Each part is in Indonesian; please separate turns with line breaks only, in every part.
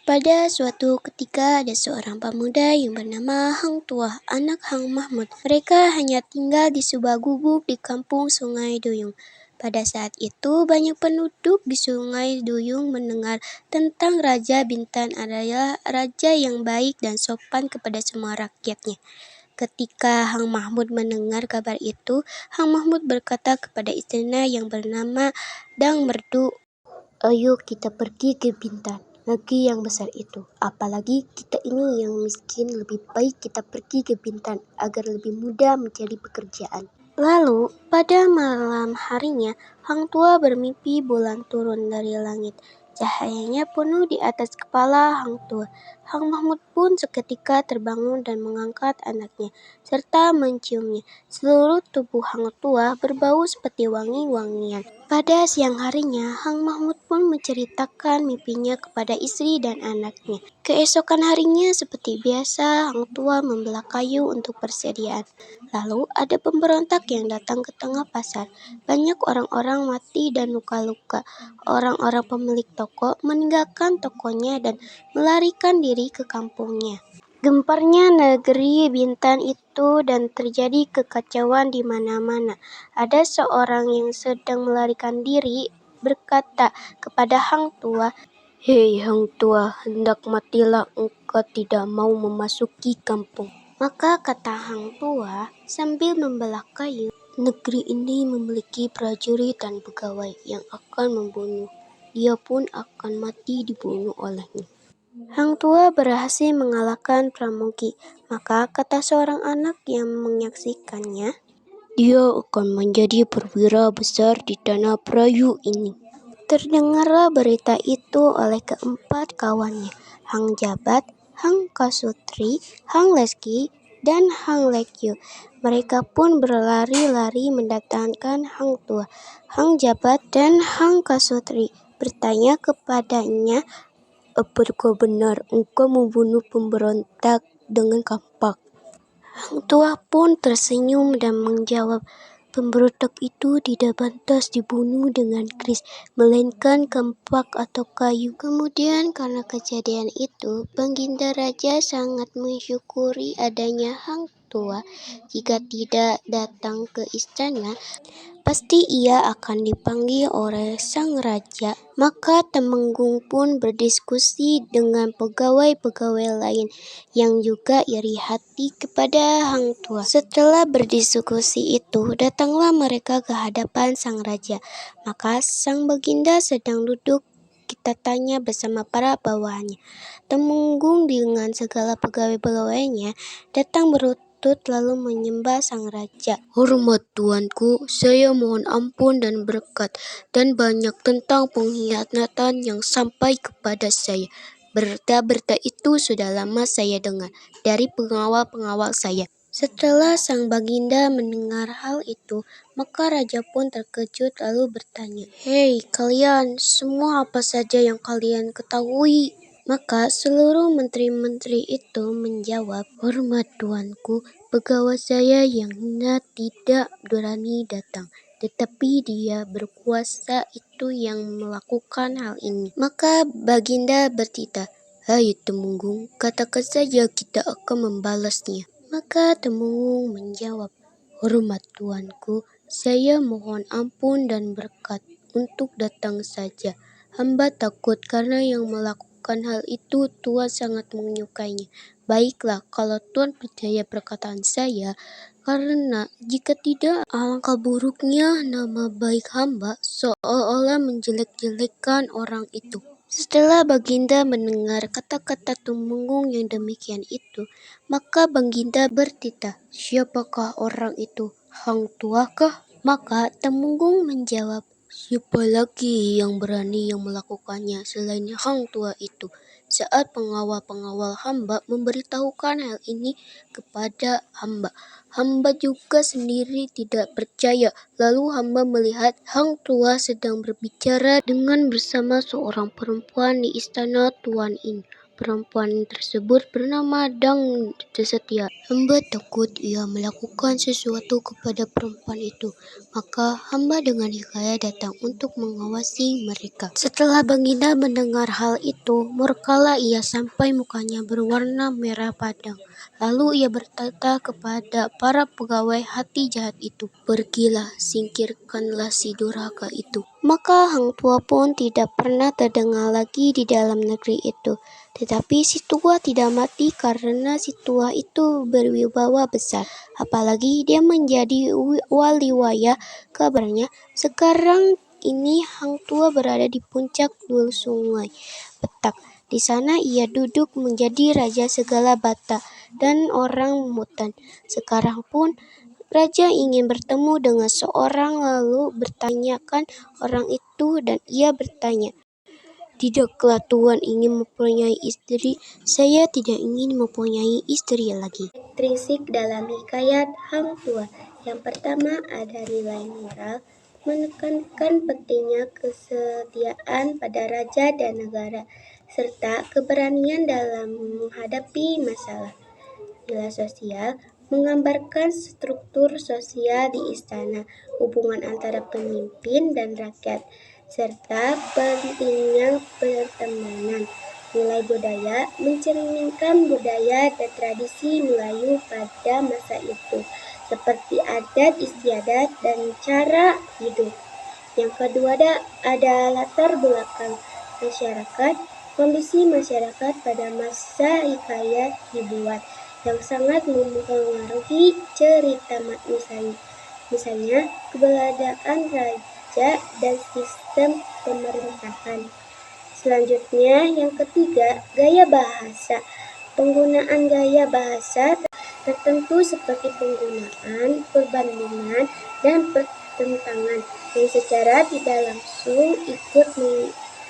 Pada suatu ketika ada seorang pemuda yang bernama Hang Tuah, anak Hang Mahmud. Mereka hanya tinggal di sebuah gubuk di kampung Sungai Duyung. Pada saat itu banyak penduduk di Sungai Duyung mendengar tentang Raja Bintan adalah raja yang baik dan sopan kepada semua rakyatnya. Ketika Hang Mahmud mendengar kabar itu, Hang Mahmud berkata kepada istrinya yang bernama Dang Merdu, "Ayo kita pergi ke Bintan, negeri yang besar itu. Apalagi kita ini yang miskin, lebih baik kita pergi ke Bintan agar lebih mudah mencari pekerjaan." Lalu, pada malam harinya, Hang Tua bermimpi bulan turun dari langit. Cahayanya penuh di atas kepala Hang Tua. Hang Mahmud pun seketika terbangun dan mengangkat anaknya, serta menciumnya. Seluruh tubuh Hang Tua berbau seperti wangi-wangian. Pada siang harinya, Hang Mahmud pun menceritakan mimpinya kepada istri dan anaknya. Keesokan harinya, seperti biasa, Hang Tua membelah kayu untuk persediaan. Lalu ada pemberontak yang datang ke tengah pasar. Banyak orang-orang mati dan luka-luka. Orang-orang pemilik toko meninggalkan tokonya dan melarikan diri ke kampungnya. Gemparnya negeri Bintan itu dan terjadi kekacauan di mana-mana. Ada seorang yang sedang melarikan diri berkata kepada Hang Tua, "Hei Hang Tua, hendak matilah engkau tidak mau memasuki kampung." Maka kata Hang Tua sambil membelah kayu, "Negeri ini memiliki prajurit dan pegawai yang akan membunuh. Dia pun akan mati dibunuh olehnya." Hang Tua berhasil mengalahkan Pramuki. Maka kata seorang anak yang menyaksikannya, "Dia akan menjadi perwira besar di tanah Prayu ini." Terdengarlah berita itu oleh keempat kawannya, Hang Jabat, Hang Kasutri, Hang Leski, dan Hang Lekyu. Mereka pun berlari-lari mendatangkan Hang Tua. Hang Jabat dan Hang Kasutri bertanya kepadanya, "Apakah benar engkau membunuh pemberontak dengan kampak?" Hang Tua pun tersenyum dan menjawab, "Pemberontak itu tidak pantas dibunuh dengan keris, melainkan kampak atau kayu." Kemudian karena kejadian itu, Baginda Raja sangat mensyukuri adanya Hang Tua. Jika tidak datang ke istana, pasti ia akan dipanggil oleh sang raja. Maka Temenggung pun berdiskusi dengan pegawai-pegawai lain yang juga iri hati kepada Hang Tua. Setelah berdiskusi itu, datanglah mereka ke hadapan sang raja. Maka sang baginda sedang duduk kita tanya bersama para bawahannya. Temenggung dengan segala pegawai-pegawainya datang berlutut lalu menyembah sang raja. "Hormat tuanku, saya mohon ampun dan berkat, dan banyak tentang pengkhianatan yang sampai kepada saya. Berita-berita itu sudah lama saya dengar dari pengawal-pengawal saya." Setelah sang baginda mendengar hal itu, maka raja pun terkejut lalu bertanya, "Hei kalian, semua apa saja yang kalian ketahui?" Maka seluruh menteri-menteri itu menjawab, "Hormat tuanku, pegawai saya yang hina tidak berani datang, tetapi dia berkuasa itu yang melakukan hal ini." Maka baginda bertitah, "Hai Temenggung, katakan saja kita akan membalasnya." Maka Temenggung menjawab, "Hormat tuanku, saya mohon ampun dan berkat untuk datang saja. Hamba takut karena yang melakukan hal itu Tuan sangat menyukainya. Baiklah, kalau Tuan percaya perkataan saya, karena jika tidak, alangkah buruknya nama baik hamba seolah-olah menjelek-jelekan orang itu." Setelah Baginda mendengar kata-kata Temenggung yang demikian itu, maka Baginda bertitah, "Siapakah orang itu? Hang Tua kah?" Maka Temenggung menjawab, "Siapa lagi yang berani yang melakukannya selain Hang Tua itu?" Saat pengawal-pengawal hamba memberitahukan hal ini kepada hamba, hamba juga sendiri tidak percaya. Lalu hamba melihat Hang Tua sedang berbicara dengan bersama seorang perempuan di istana tuan ini. perempuan tersebut bernama Dang Setia. Hamba takut ia melakukan sesuatu kepada perempuan itu. Maka hamba dengan hikayat datang untuk mengawasi mereka. Setelah baginda mendengar hal itu, murkalah ia sampai mukanya berwarna merah padam. Lalu ia berkata kepada para pegawai hati jahat itu, "Pergilah, singkirkanlah si durhaka itu." Maka Hang Tua pun tidak pernah terdengar lagi di dalam negeri itu. Tetapi si tua tidak mati karena si tua itu berwibawa besar. Apalagi dia menjadi wali waya. Kabarnya sekarang ini Hang Tua berada di puncak Dul Sungai Petak. Di sana ia duduk menjadi raja segala Bata dan orang Mutan. Sekarang pun raja ingin bertemu dengan seorang lalu bertanyakan orang itu dan ia bertanya, "Tidakkah Tuan ingin mempunyai istri?" "Saya tidak ingin mempunyai istri lagi." Intrinsik dalam hikayat Hang Tua. Yang pertama ada nilai moral, menekankan pentingnya kesetiaan pada raja dan negara, serta keberanian dalam menghadapi masalah. Nilai sosial menggambarkan struktur sosial di istana, hubungan antara pemimpin dan rakyat, serta pentingnya pertemanan. Nilai budaya mencerminkan budaya dan tradisi Melayu pada masa itu, seperti adat istiadat dan cara hidup. Yang kedua ada latar belakang masyarakat, kondisi masyarakat pada masa hikayat dibuat, yang sangat mempengaruhi cerita misalnya keberadaan raja dan sistem pemerintahan. Selanjutnya yang ketiga, gaya bahasa. Penggunaan gaya bahasa tertentu seperti penggunaan, perbandingan, dan pertentangan yang secara tidak langsung ikut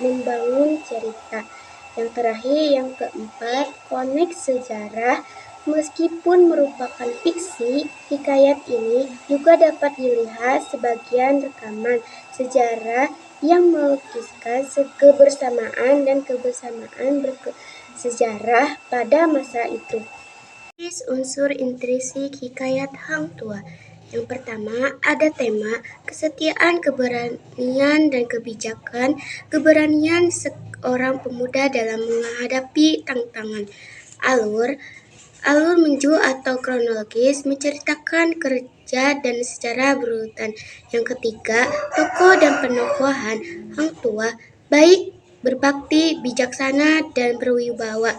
membangun cerita. Yang terakhir, yang keempat, konteks sejarah. Meskipun merupakan fiksi, hikayat ini juga dapat dilihat sebagai rekaman sejarah yang melukiskan kebersamaan dan kebersamaan bersejarah pada masa itu. Unsur intrinsik hikayat Hang Tua. Yang pertama, ada tema kesetiaan, keberanian, dan kebijakan. Keberanian seorang pemuda dalam menghadapi tantangan. Alur menju atau kronologis menceritakan kerja dan secara berurutan. Yang ketiga, tokoh dan penokohan Hang Tua, baik, berbakti, bijaksana, dan berwibawa.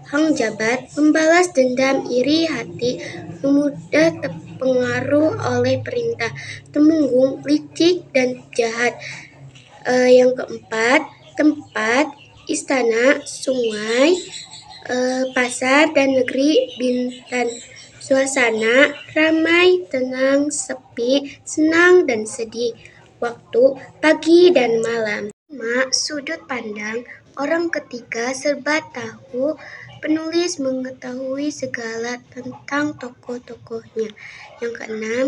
Hang Jabat membalas dendam, iri hati, mudah terpengaruh oleh perintah, temunggung, licik, dan jahat. Yang keempat, tempat, istana, sungai, pasar, dan negeri Bintan. Suasana ramai, tenang, sepi, senang, dan sedih. Waktu pagi dan malam. Sudut pandang orang ketiga serba tahu. Penulis mengetahui segala tentang tokoh-tokohnya. Yang keenam,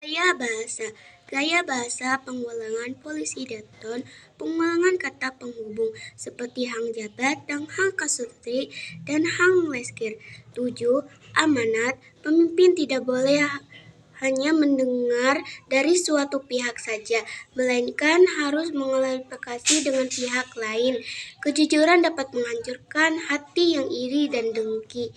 gaya bahasa. Gaya bahasa pengulangan Polisidaton, pengulangan kata penghubung seperti Hang Jabat dan Hang Kasutri dan Hang Leskir. 7. Amanat. Pemimpin tidak boleh hanya mendengar dari suatu pihak saja, melainkan harus mengklarifikasi dengan pihak lain. Kejujuran dapat menghancurkan hati yang iri dan dengki.